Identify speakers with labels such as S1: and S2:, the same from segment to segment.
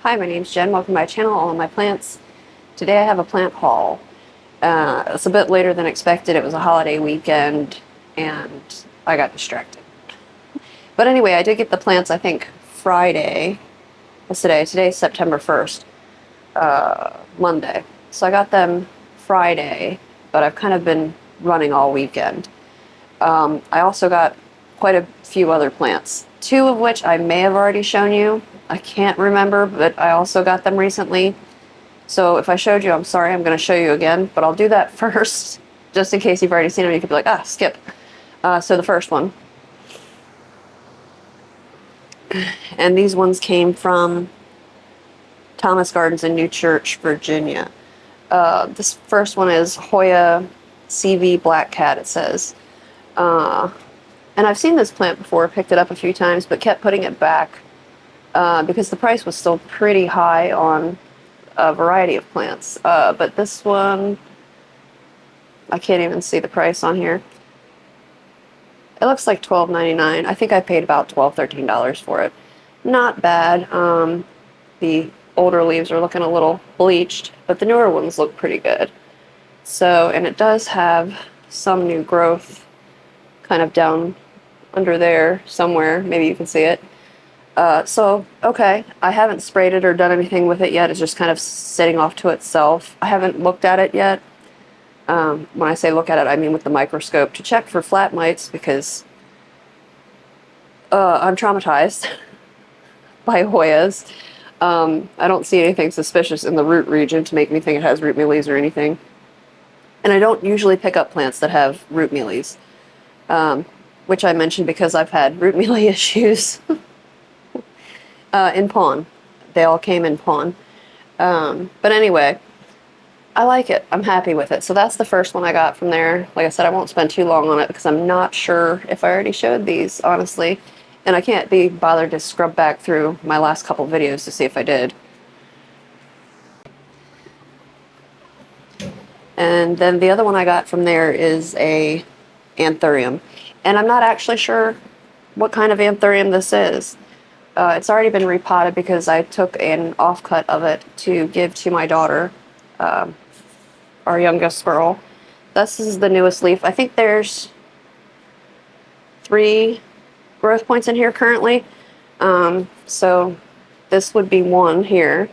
S1: Hi, my name's Jen. Welcome to my channel, All of My Plants. Today I have a plant haul. It's a bit later than expected. It was a holiday weekend and I got distracted. But anyway, I did get the plants, I think, Friday. What's today? Today's September 1st, Monday. So I got them Friday, but I've kind of been running all weekend. I also got quite a few other plants, two of which I may have already shown you. I can't remember, but I also got them recently. So if I showed you, I'm sorry, I'm going to show you again, but I'll do that first, just in case you've already seen them. You could be like, skip. So the first one. And these ones came from Thomas Gardens in New Church, Virginia. This first one is Hoya CV Black Cat, it says. And I've seen this plant before, picked it up a few times, but kept putting it back because the price was still pretty high on a variety of plants. But this one, I can't even see the price on here. It looks like $12.99. I think I paid about $12, $13 for it. Not bad. The older leaves are looking a little bleached, but the newer ones look pretty good. So, and it does have some new growth kind of down under there somewhere. Maybe you can see it. So, okay, I haven't sprayed it or done anything with it yet. It's just kind of sitting off to itself. I haven't looked at it yet. When I say look at it, I mean with the microscope to check for flat mites because I'm traumatized by Hoyas. I don't see anything suspicious in the root region to make me think it has root mealies or anything. And I don't usually pick up plants that have root mealies, which I mentioned because I've had root mealy issues. In pawn. They all came in pawn. But anyway, I like it. I'm happy with it. So that's the first one I got from there. Like I said, I won't spend too long on it because I'm not sure if I already showed these, honestly. And I can't be bothered to scrub back through my last couple videos to see if I did. And then the other one I got from there is a Anthurium. And I'm not actually sure what kind of Anthurium this is. It's already been repotted because I took an offcut of it to give to my daughter, our youngest girl. This is the newest leaf. I think there's 3 growth points in here currently. So this would be one here.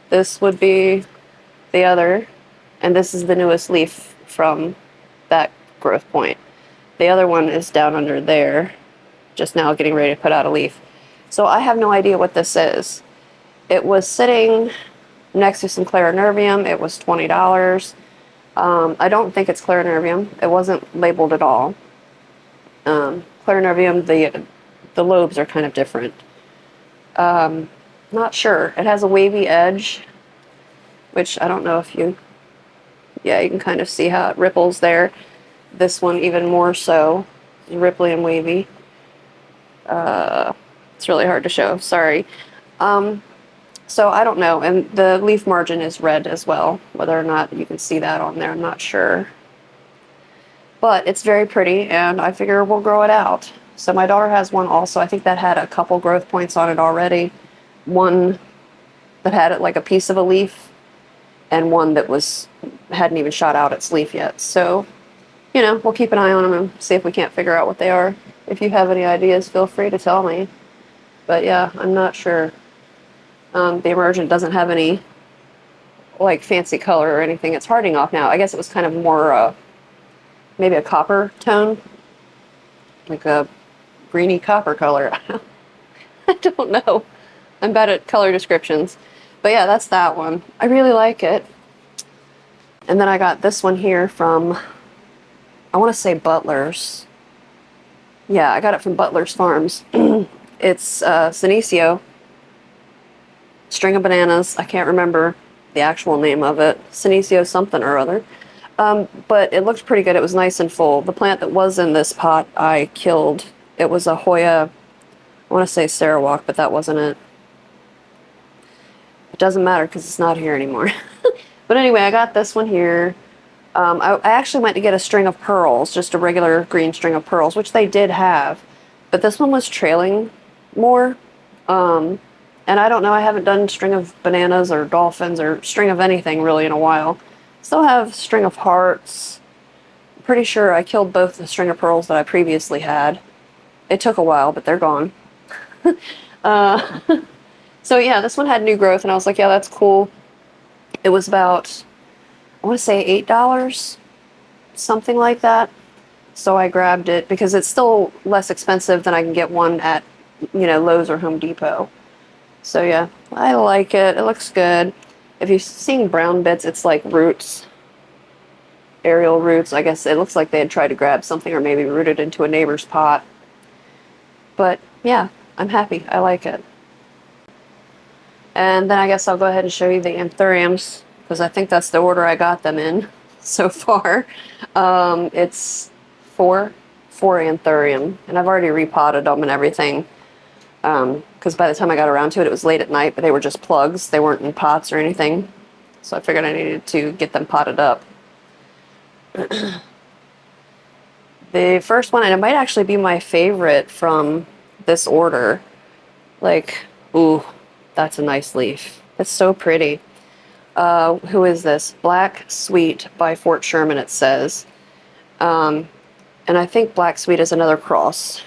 S1: This would be the other. And this is the newest leaf from that growth point. The other one is down under there, just now getting ready to put out a leaf. So I have no idea what this is. It was sitting next to some clarinervium. It was $20. I don't think it's clarinervium. It wasn't labeled at all. Clarinervium, the lobes are kind of different. Not sure. It has a wavy edge, which I don't know if you can kind of see how it ripples there. This one even more so, ripply and wavy. It's really hard to show, sorry. So I don't know, and the leaf margin is red as well. Whether or not you can see that on there, I'm not sure. But it's very pretty, and I figure we'll grow it out. So my daughter has one also. I think that had a couple growth points on it already. One that had like a piece of a leaf, and one that hadn't even shot out its leaf yet. So, you know, we'll keep an eye on them and see if we can't figure out what they are. If you have any ideas, feel free to tell me. But yeah, I'm not sure. The emergent doesn't have any like fancy color or anything. It's hardening off now. I guess it was kind of more maybe a copper tone, like a greeny copper color. I don't know. I'm bad at color descriptions. But yeah, that's that one. I really like it. And then I got this one here from, I want to say Butler's. Yeah, I got it from Butler's Farms. It's Senecio. String of bananas. I can't remember the actual name of it. Senecio something or other. But it looked pretty good. It was nice and full. The plant that was in this pot I killed. It was a Hoya, I want to say Sarawak, but that wasn't it. It doesn't matter because it's not here anymore. But anyway, I got this one here. I actually went to get a string of pearls, just a regular green string of pearls, which they did have. But this one was trailing more. And I don't know, I haven't done string of bananas or dolphins or string of anything really in a while. Still have string of hearts. I'm pretty sure I killed both the string of pearls that I previously had. It took a while, but they're gone. uh, so yeah, this one had new growth, and I was like, yeah, that's cool. It was about, I want to say $8, something like that. So I grabbed it because it's still less expensive than I can get one at, Lowe's or Home Depot. So yeah, I like it. It looks good. If you've seen brown bits, it's like roots, aerial roots. I guess it looks like they had tried to grab something or maybe root it into a neighbor's pot. But yeah, I'm happy. I like it. And then I guess I'll go ahead and show you the anthuriums because I think that's the order I got them in so far. It's four anthurium, and I've already repotted them and everything. Because by the time I got around to it, it was late at night, but they were just plugs. They weren't in pots or anything. So I figured I needed to get them potted up. The first one, and it might actually be my favorite from this order. Like, ooh, that's a nice leaf. It's so pretty. Who is this? Black Sweet by Fort Sherman, it says. And I think Black Sweet is another cross,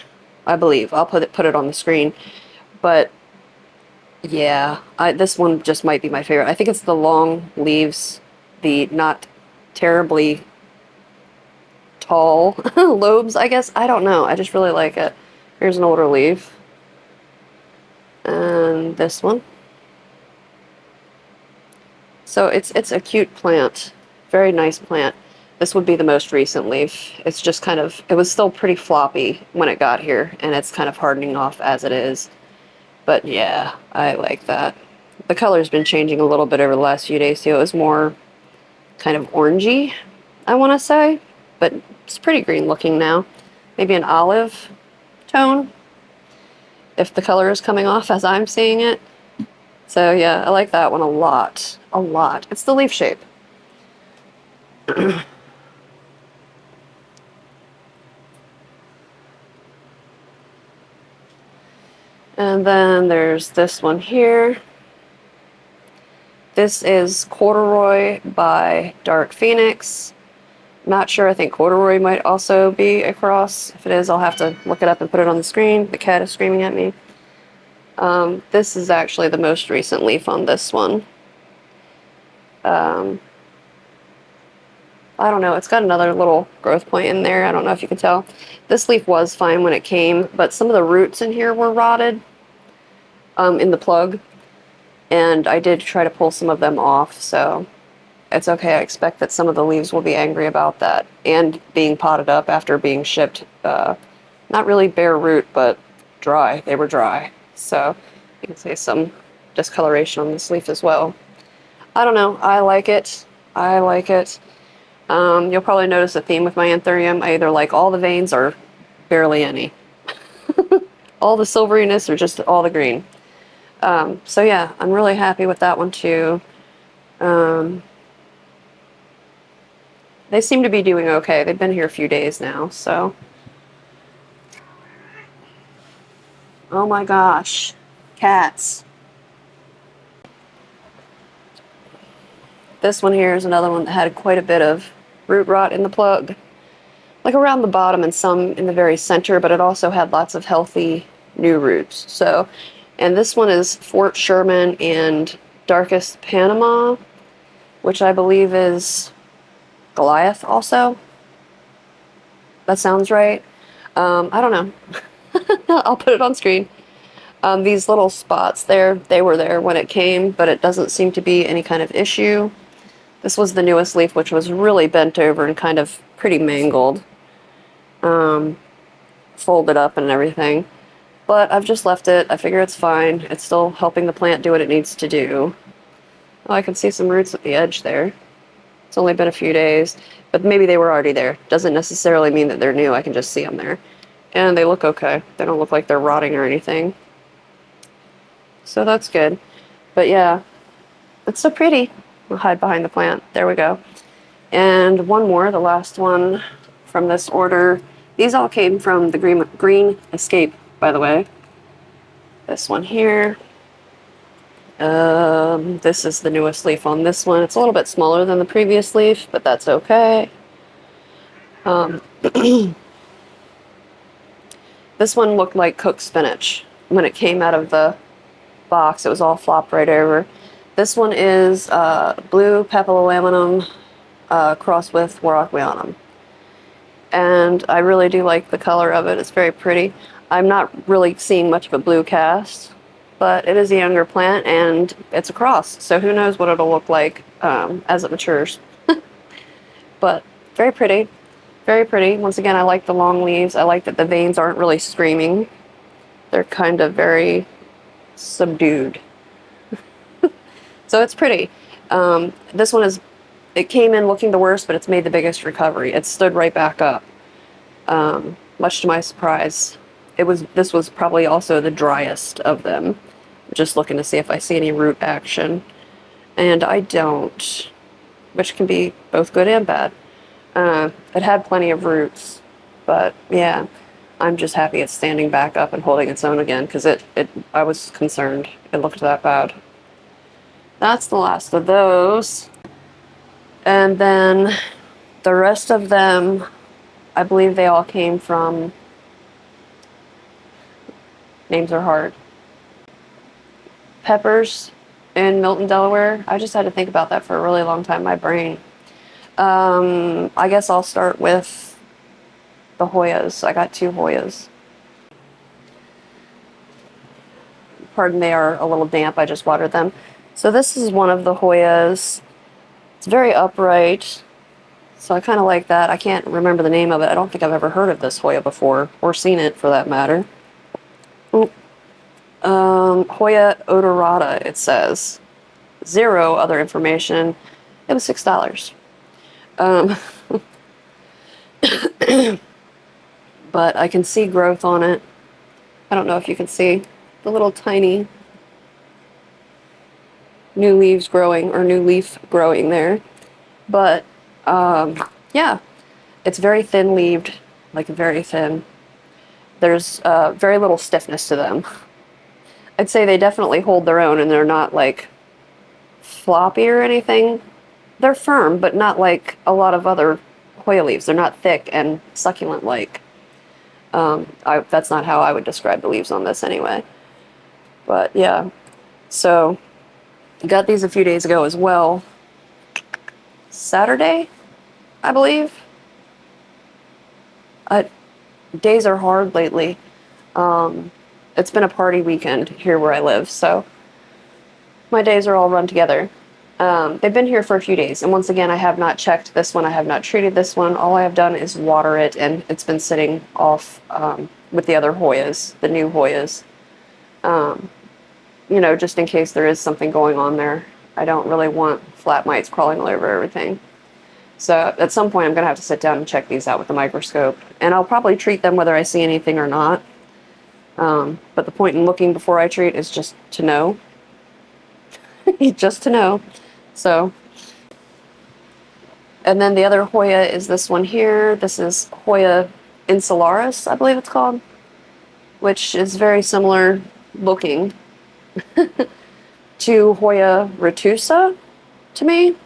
S1: I believe. I'll put it on the screen. But yeah, this one just might be my favorite. I think it's the long leaves, the not terribly tall lobes, I guess. I don't know. I just really like it. Here's an older leaf. And this one. So it's a cute plant. Very nice plant. This would be the most recent leaf. It's just kind of, it was still pretty floppy when it got here, and it's kind of hardening off as it is. But yeah, I like that. The color's been changing a little bit over the last few days too. It was more kind of orangey, I want to say, but it's pretty green looking now. Maybe an olive tone, if the color is coming off as I'm seeing it. So yeah, I like that one a lot. A lot. It's the leaf shape. And then there's this one here. This is Corduroy by Dark Phoenix. Not sure, I think corduroy might also be a cross. If it is, I'll have to look it up and put it on the screen. The cat is screaming at me. This is actually the most recent leaf on this one. I don't know, it's got another little growth point in there. I don't know if you can tell. This leaf was fine when it came, but some of the roots in here were rotted in the plug, and I did try to pull some of them off, so it's okay. I expect that some of the leaves will be angry about that, and being potted up after being shipped, not really bare root, but dry. They were dry, so you can see some discoloration on this leaf as well. I don't know, I like it. I like it. You'll probably notice a theme with my Anthurium. I either like all the veins or barely any. All the silveriness or just all the green. So yeah, I'm really happy with that one too. They seem to be doing okay. They've been here a few days now, so. Oh my gosh, cats. This one here is another one that had quite a bit of root rot in the plug. Like around the bottom and some in the very center, but it also had lots of healthy new roots. So, and this one is Fort Sherman and Darkest Panama, which I believe is Goliath also. That sounds right. I don't know. I'll put it on screen. These little spots there, they were there when it came, but it doesn't seem to be any kind of issue. This was the newest leaf, which was really bent over and kind of pretty mangled. Folded up and everything. But I've just left it. I figure it's fine. It's still helping the plant do what it needs to do. Oh, I can see some roots at the edge there. It's only been a few days, but maybe they were already there. Doesn't necessarily mean that they're new. I can just see them there. And they look okay. They don't look like they're rotting or anything. So that's good. But yeah, it's so pretty. We'll hide behind the plant. There we go. And one more, the last one from this order. These all came from the Green Escape, by the way. This one here. This is the newest leaf on this one. It's a little bit smaller than the previous leaf, but that's okay. This one looked like cooked spinach. When it came out of the box, it was all flopped right over. This one is blue papillomaminum crossed with Warocqueanum. And I really do like the color of it. It's very pretty. I'm not really seeing much of a blue cast, but it is a younger plant and it's a cross. So who knows what it'll look like as it matures. But very pretty. Very pretty. Once again, I like the long leaves. I like that the veins aren't really screaming. They're kind of very subdued. So it's pretty. This one is, it came in looking the worst, but it's made the biggest recovery. It stood right back up, much to my surprise. This was probably also the driest of them. Just looking to see if I see any root action. And I don't, which can be both good and bad. It had plenty of roots, but yeah, I'm just happy it's standing back up and holding its own again, because I was concerned it looked that bad. That's the last of those. And then the rest of them, I believe they all came from, names are hard, Peppers in Milton, Delaware. I just had to think about that for a really long time, my brain. I guess I'll start with the Hoyas. I got 2 Hoyas. Pardon, they are a little damp. I just watered them. So this is one of the Hoyas. It's very upright, so I kind of like that. I can't remember the name of it. I don't think I've ever heard of this Hoya before, or seen it for that matter. Ooh. Hoya odorata, it says. 0 other information. It was $6. But I can see growth on it. I don't know if you can see the little tiny new leaves growing, or new leaf growing there. But yeah, it's very thin leaved, like very thin. There's very little stiffness to them. I'd say they definitely hold their own, and they're not like floppy or anything. They're firm, but not like a lot of other Hoya leaves. They're not thick and succulent like. That's not how I would describe the leaves on this anyway. But yeah, so got these a few days ago as well. Saturday, I believe. Days are hard lately. It's been a party weekend here where I live, so my days are all run together. They've been here for a few days, and once again, I have not checked this one. I have not treated this one. All I have done is water it, and it's been sitting off with the other Hoyas, the new Hoyas. You know, just in case there is something going on there. I don't really want flat mites crawling all over everything. So at some point, I'm going to have to sit down and check these out with the microscope, and I'll probably treat them whether I see anything or not. But the point in looking before I treat is just to know. Just to know. So, and then the other Hoya is this one here. This is Hoya insularis, I believe it's called, which is very similar looking to Hoya retusa to me.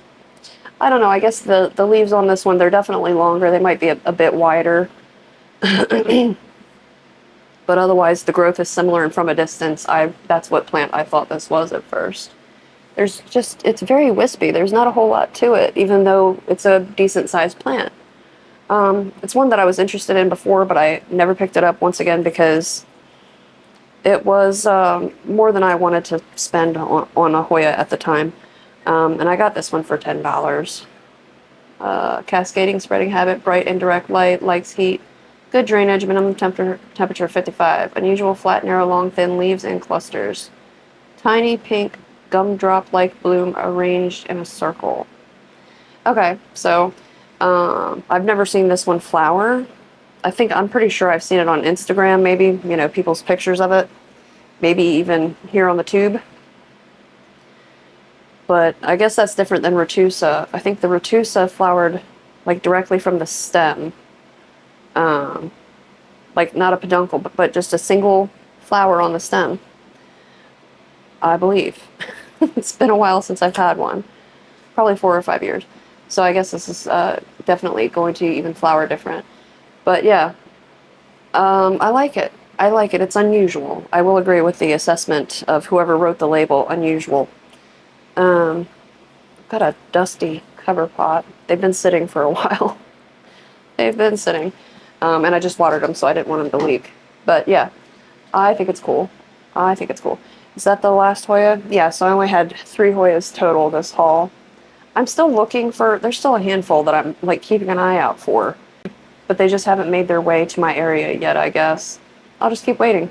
S1: I don't know, I guess the leaves on this one, they're definitely longer. They might be a bit wider. But otherwise, the growth is similar, and from a distance, that's what plant I thought this was at first. It's very wispy. There's not a whole lot to it, even though it's a decent-sized plant. It's one that I was interested in before, but I never picked it up once again because it was more than I wanted to spend on a Hoya at the time. And I got this one for $10. Cascading spreading habit, bright indirect light, likes heat, good drainage, minimum temperature 55. Unusual flat, narrow, long, thin leaves in clusters. Tiny pink gumdrop-like bloom arranged in a circle. Okay, so I've never seen this one flower. I'm pretty sure I've seen it on Instagram, maybe, you know, people's pictures of it. Maybe even here on the tube. But I guess that's different than retusa. I think the retusa flowered like directly from the stem. Like not a peduncle, but just a single flower on the stem. I believe. It's been a while since I've had one, probably 4 or 5 years. So I guess this is definitely going to even flower different. But yeah, I like it. I like it. It's unusual. I will agree with the assessment of whoever wrote the label, unusual. I've got a dusty cover pot. They've been sitting for a while. They've been sitting. And I just watered them, so I didn't want them to leak. But yeah, I think it's cool. I think it's cool. Is that the last Hoya? Yeah, so I only had 3 Hoyas total this haul. I'm still looking for, there's still a handful that I'm like keeping an eye out for, but they just haven't made their way to my area yet, I guess. I'll just keep waiting.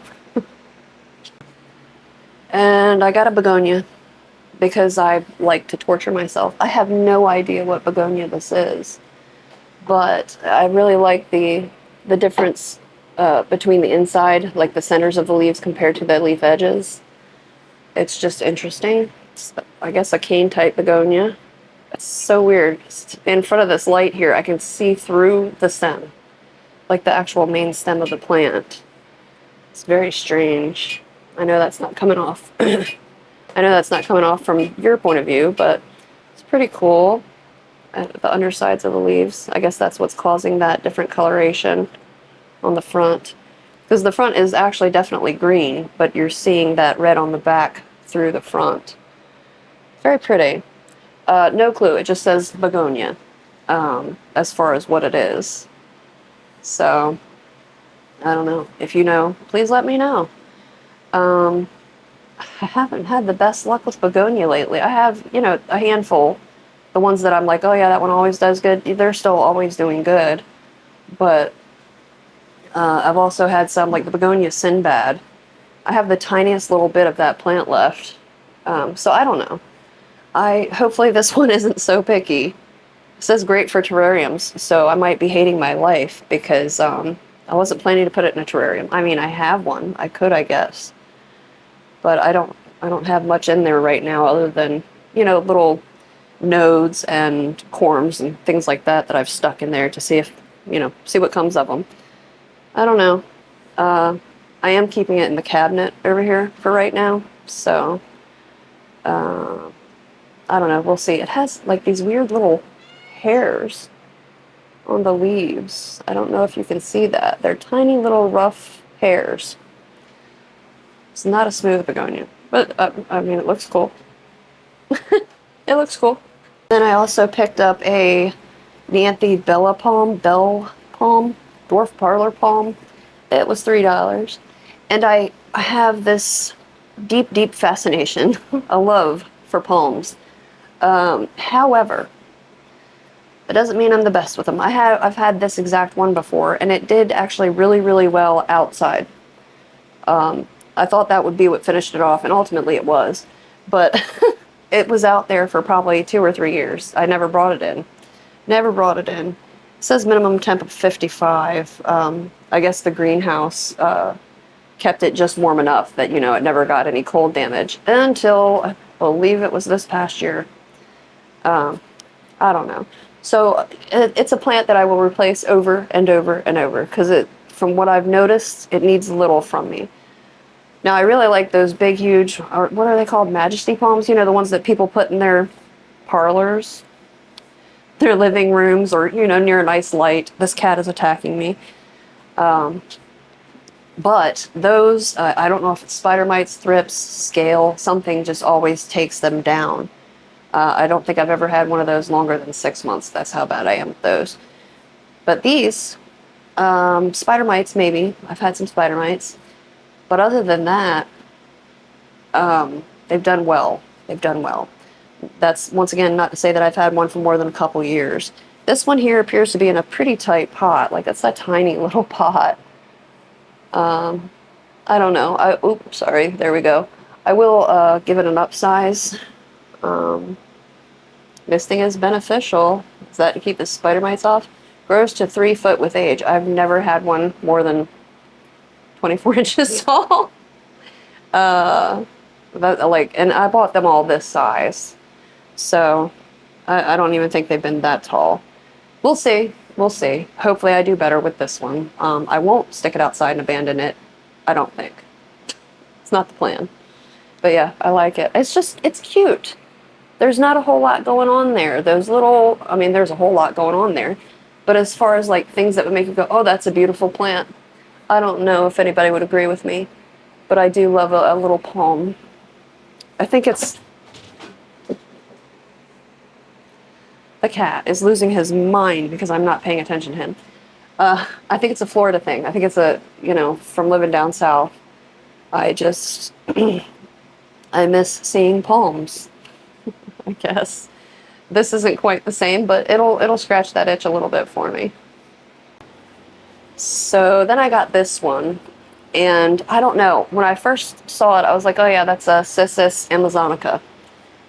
S1: And I got a begonia because I like to torture myself. I have no idea what begonia this is, but I really like the difference between the inside, like the centers of the leaves compared to the leaf edges. It's just interesting. It's, I guess, a cane type begonia. It's so weird. In front of this light here, I can see through the stem, like the actual main stem of the plant. It's very strange. I know that's not coming off. I know that's not coming off from your point of view, but it's pretty cool. The undersides of the leaves, I guess that's what's causing that different coloration on the front. Because the front is actually definitely green, but you're seeing that red on the back through the front. Very pretty. No clue. It just says begonia as far as what it is. So, I don't know. If you know, please let me know. I haven't had the best luck with begonia lately. I have, you know, a handful. The ones that I'm like, oh yeah, that one always does good. They're still always doing good. But I've also had some, like the begonia Sinbad. I have the tiniest little bit of that plant left. So I don't know. Hopefully this one isn't so picky. It says great for terrariums, so I might be hating my life because I wasn't planning to put it in a terrarium. I mean, I have one. I could, I guess. But I don't have much in there right now other than, you know, little nodes and corms and things like that that I've stuck in there to see if, you know, see what comes of them. I don't know. I am keeping it in the cabinet over here for right now, so I don't know. We'll see. It has like these weird little hairs on the leaves. I don't know if you can see that. They're tiny little rough hairs. It's not a smooth begonia, but I mean, it looks cool. It looks cool. Then I also picked up a bell palm, dwarf parlor palm. It was $3, and I have this deep fascination, a love for palms. However, that doesn't mean I'm the best with them. I've had this exact one before, and it did actually really well outside. I thought that would be what finished it off, and ultimately it was. But it was out there for probably 2 or 3 years. I never brought it in. Never brought it in. It says minimum temp of 55. I guess the greenhouse kept it just warm enough that, you know, it never got any cold damage until I believe it was this past year. I don't know. So it's a plant that I will replace over and over and over because from what I've noticed, it needs little from me. Now I really like those big, huge, or what are they called? Majesty palms? You know, the ones that people put in their parlors, their living rooms, or, you know, near a nice light. This cat is attacking me. But those, I don't know if it's spider mites, thrips, scale, something just always takes them down. I don't think I've ever had one of those longer than 6 months. That's how bad I am with those. But these, spider mites, maybe. I've had some spider mites. But other than that, they've done well. They've done well. That's, once again, not to say that I've had one for more than a couple years. This one here appears to be in a pretty tight pot. Like, it's a tiny little pot. I don't know. Oops, sorry. There we go. I will give it an upsize. Misting is beneficial. Is that to keep the spider mites off? Grows to 3 foot with age. I've never had one more than 24 inches tall. And I bought them all this size. So I don't even think they've been that tall. We'll see. We'll see. Hopefully I do better with this one. I won't stick it outside and abandon it. I don't think. It's not the plan. But yeah, I like it. It's cute. There's not a whole lot going on there. Those little, I mean, there's a whole lot going on there. But as far as like things that would make you go, oh, that's a beautiful plant, I don't know if anybody would agree with me. But I do love a little palm. I think it's, the cat is losing his mind because I'm not paying attention to him. I think it's a Florida thing. I think it's a, you know, from living down south. I just, I miss seeing palms, I guess. This isn't quite the same, but it'll scratch that itch a little bit for me. So then I got this one, and I don't know. When I first saw it, I was like, oh yeah, that's a Cissus amazonica.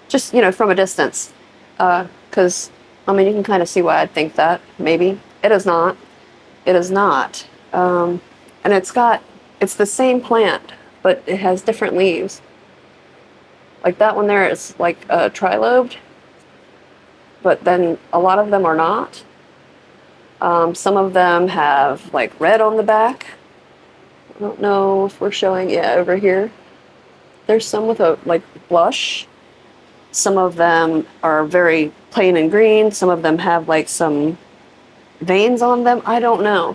S1: Just, you know, from a distance. Because, I mean, you can kind of see why I'd think that, maybe. It is not. It is not. And it's the same plant, but it has different leaves. Like that one there is like trilobed, but then a lot of them are not. Some of them have like red on the back. I don't know if we're showing, yeah, over here. There's some with a like blush. Some of them are very plain and green. Some of them have like some veins on them. I don't know.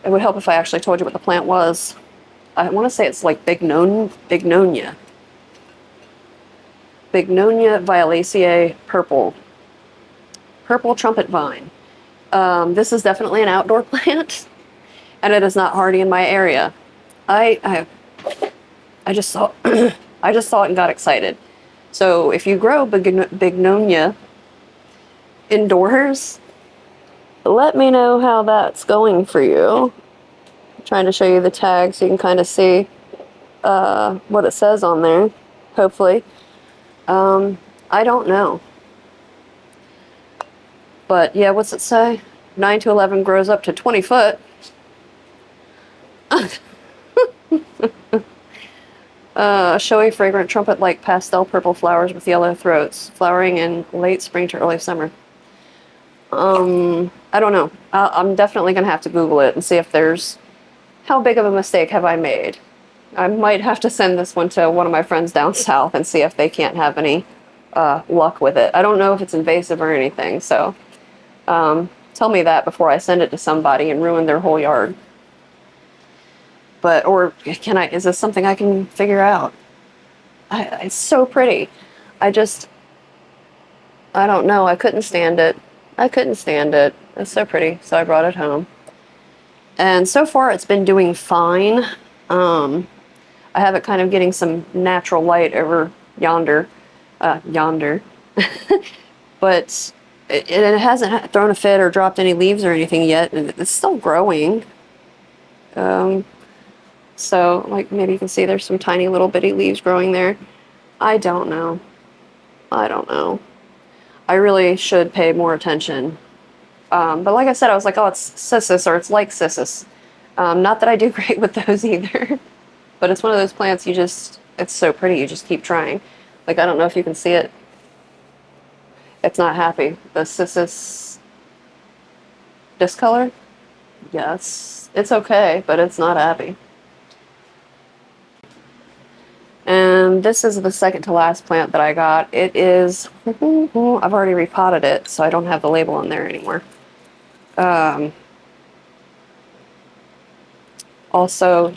S1: It would help if I actually told you what the plant was. I want to say it's like Begonia. Begonia violaceae purple. Purple trumpet vine. This is definitely an outdoor plant, and it is not hardy in my area. I just saw I just saw it and got excited. So if you grow Begonia indoors, let me know how that's going for you. I'm trying to show you the tag so you can kind of see what it says on there, hopefully. I don't know. But yeah, what's it say? 9 to 11 grows up to 20 foot. Showy, fragrant, trumpet-like pastel purple flowers with yellow throats, flowering in late spring to early summer. I don't know. I'm definitely going to have to Google it and see if there's... How big of a mistake have I made? I might have to send this one to one of my friends down south and see if they can't have any luck with it. I don't know if it's invasive or anything, so tell me that before I send it to somebody and ruin their whole yard. But, or can I, is this something I can figure out? It's so pretty. I don't know. I couldn't stand it. I couldn't stand it. It's so pretty, so I brought it home. And so far it's been doing fine. I have it kind of getting some natural light over yonder. But it hasn't thrown a fit or dropped any leaves or anything yet. And it's still growing. So, like, maybe you can see there's some tiny little bitty leaves growing there. I don't know. I don't know. I really should pay more attention. But like I said, I was like, oh, it's cissus, or it's like cissus. Not that I do great with those either. But it's one of those plants you just, it's so pretty, you just keep trying. Like, I don't know if you can see it. It's not happy. The cissus discolor? Yes. It's okay, but it's not happy. And this is the second to last plant that I got. It is, I've already repotted it, so I don't have the label on there anymore. Also,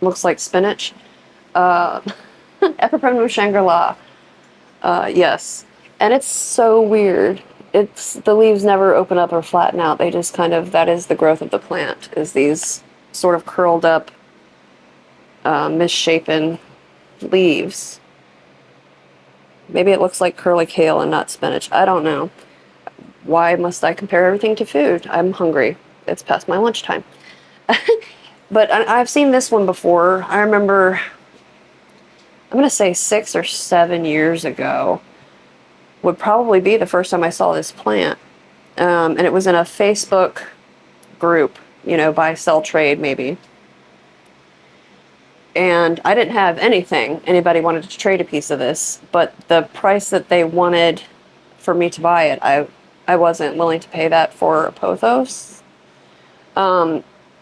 S1: looks like spinach. Epipremnum shangri-la. Yes. And it's so weird. The leaves never open up or flatten out. They just kind of, that is the growth of the plant, is these sort of curled up, misshapen leaves. Maybe it looks like curly kale and not spinach. I don't know. Why must I compare everything to food? I'm hungry. It's past my lunchtime. But I've seen this one before. I remember, I'm going to say 6 or 7 years ago, would probably be the first time I saw this plant. And it was in a Facebook group, you know, buy, sell, trade maybe. And I didn't have anything. Anybody wanted to trade a piece of this, but the price that they wanted for me to buy it, I wasn't willing to pay that for a pothos.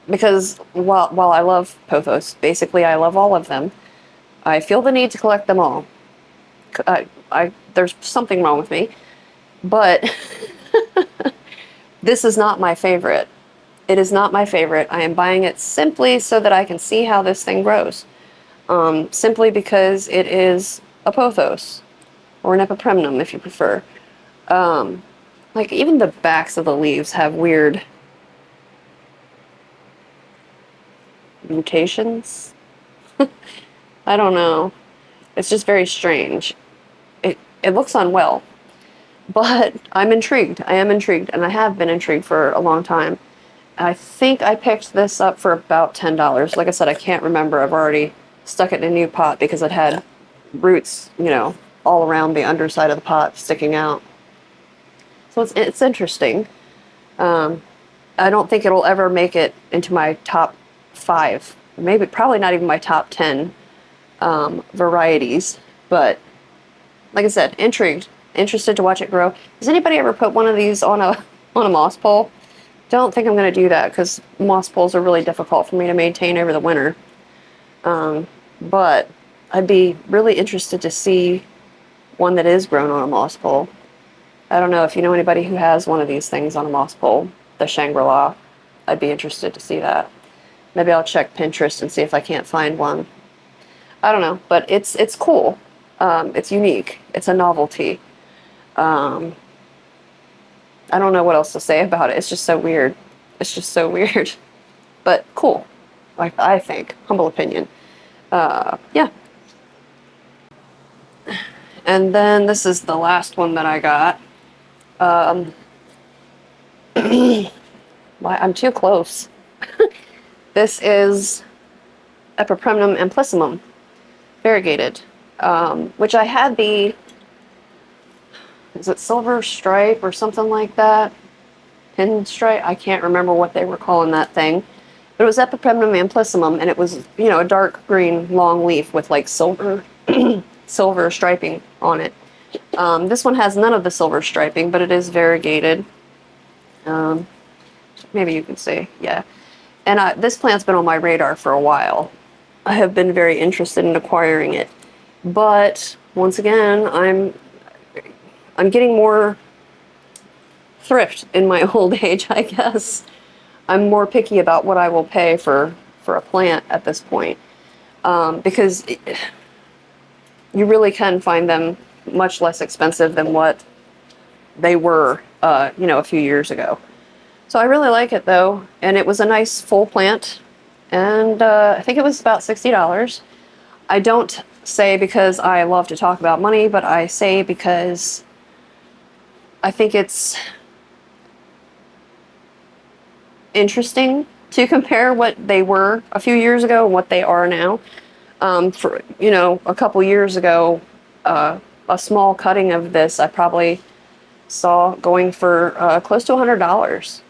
S1: Because while I love pothos, basically I love all of them, I feel the need to collect them all. There's something wrong with me, but this is not my favorite. It is not my favorite. I am buying it simply so that I can see how this thing grows. Simply because it is a pothos, or an epipremnum if you prefer. Like even the backs of the leaves have weird mutations. I don't know. It's just very strange. It looks unwell, but I'm intrigued. I am intrigued, and I have been intrigued for a long time. I think I picked this up for about $10. Like I said, I can't remember. I've already stuck it in a new pot because it had roots, you know, all around the underside of the pot sticking out. So it's interesting. I don't think it'll ever make it into my top 5. Maybe, probably not even my top 10 varieties. But like I said, intrigued, interested to watch it grow. Has anybody ever put one of these on a moss pole? Don't think I'm going to do that because moss poles are really difficult for me to maintain over the winter. But I'd be really interested to see one that is grown on a moss pole. I don't know if you know anybody who has one of these things on a moss pole, the shangri-la. I'd be interested to see that. Maybe I'll check Pinterest and see if I can't find one. I don't know, but it's cool. It's unique. It's a novelty. I don't know what else to say about it. It's just so weird. It's just so weird, but cool. Like, I think, humble opinion. Yeah. And then this is the last one that I got. I'm too close. This is Epipremnum amplissimum, variegated, which I had the, is it silver stripe or something like that? Pinstripe? I can't remember what they were calling that thing. But it was Epipremnum amplissimum, and it was, you know, a dark green long leaf with like silver, silver striping on it. This one has none of the silver striping, but it is variegated. Maybe you can see, yeah. And this plant's been on my radar for a while. I have been very interested in acquiring it. But once again, I'm getting more thrift in my old age, I guess. I'm more picky about what I will pay for a plant at this point. Because you really can find them much less expensive than what they were, you know, a few years ago. So I really like it though, and it was a nice full plant, and I think it was about $60. I don't say because I love to talk about money, but I say because I think it's interesting to compare what they were a few years ago and what they are now. For, you know, a couple years ago, a small cutting of this I probably saw going for close to $100.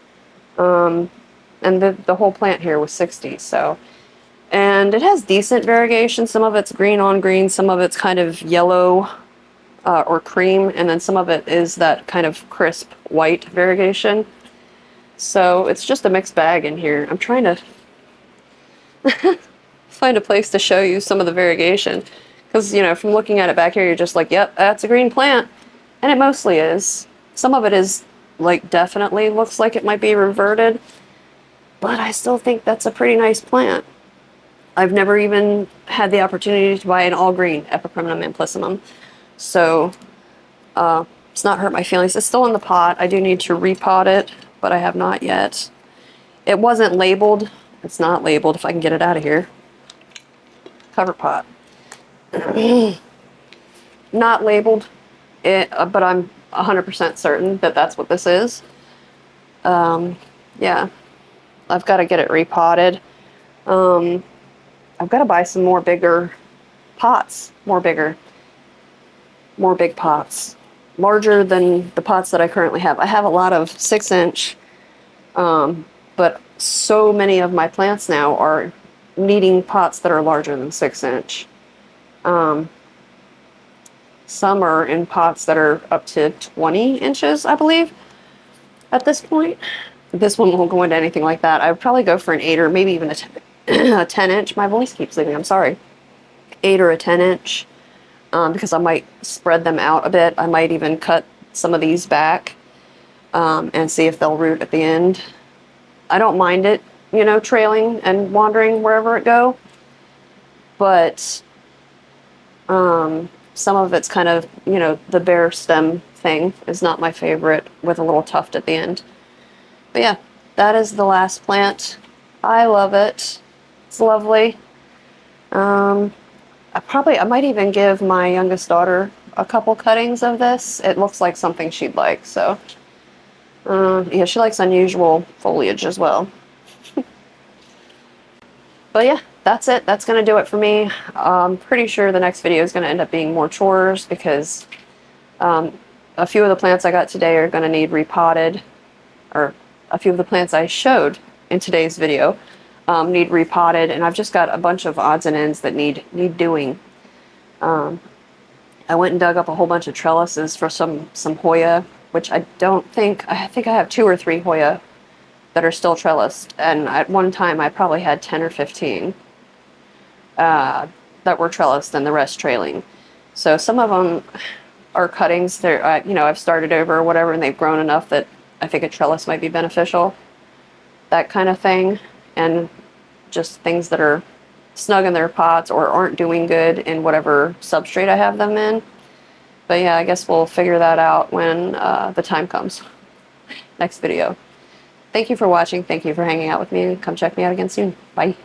S1: And the whole plant here was 60. So, and it has decent variegation. Some of it's green on green, some of it's kind of yellow or cream, and then some of it is that kind of crisp white variegation. So it's just a mixed bag in here. I'm trying to find a place to show you some of the variegation, because, you know, from looking at it back here, you're just like, yep, that's a green plant, and it mostly is. Some of it is, like, definitely looks like it might be reverted, but I still think that's a pretty nice plant. I've never even had the opportunity to buy an all green Epipremnum amplissimum, so it's not hurt my feelings. It's still in the pot. I do need to repot it, but I have not yet. It wasn't labeled. It's not labeled, if I can get it out of here. Cover pot. Not labeled, but I'm 100% certain that that's what this is. Yeah, I've got to get it repotted. I've got to buy some more bigger pots, more big pots, larger than the pots that I currently have. I have a lot of 6-inch, but so many of my plants now are needing pots that are larger than 6-inch. Some are in pots that are up to 20 inches, I believe, at this point. This one won't go into anything like that. I would probably go for an 8 or maybe even a 10 inch. My voice keeps leaving, I'm sorry. 8 or a 10 inch, because I might spread them out a bit. I might even cut some of these back and see if they'll root at the end. I don't mind it, you know, trailing and wandering wherever it go, but some of it's kind of, you know, the bare stem thing is not my favorite with a little tuft at the end. But yeah, that is the last plant. I love it. It's lovely. I might even give my youngest daughter a couple cuttings of this. It looks like something she'd like, so yeah, she likes unusual foliage as well. But yeah, that's it. That's gonna do it for me. I'm pretty sure the next video is gonna end up being more chores, because a few of the plants I got today are gonna need repotted, or a few of the plants I showed in today's video need repotted, and I've just got a bunch of odds and ends that need doing. I went and dug up a whole bunch of trellises for some Hoya, which I think I have 2 or 3 Hoya that are still trellised, and at one time I probably had 10 or 15 that were trellised and the rest trailing. So some of them are cuttings. They're you know, I've started over or whatever, and they've grown enough that I think a trellis might be beneficial. That kind of thing, and just things that are snug in their pots or aren't doing good in whatever substrate I have them in. But yeah, I guess we'll figure that out when the time comes. Next video. Thank you for watching. Thank you for hanging out with me. Come check me out again soon. Bye.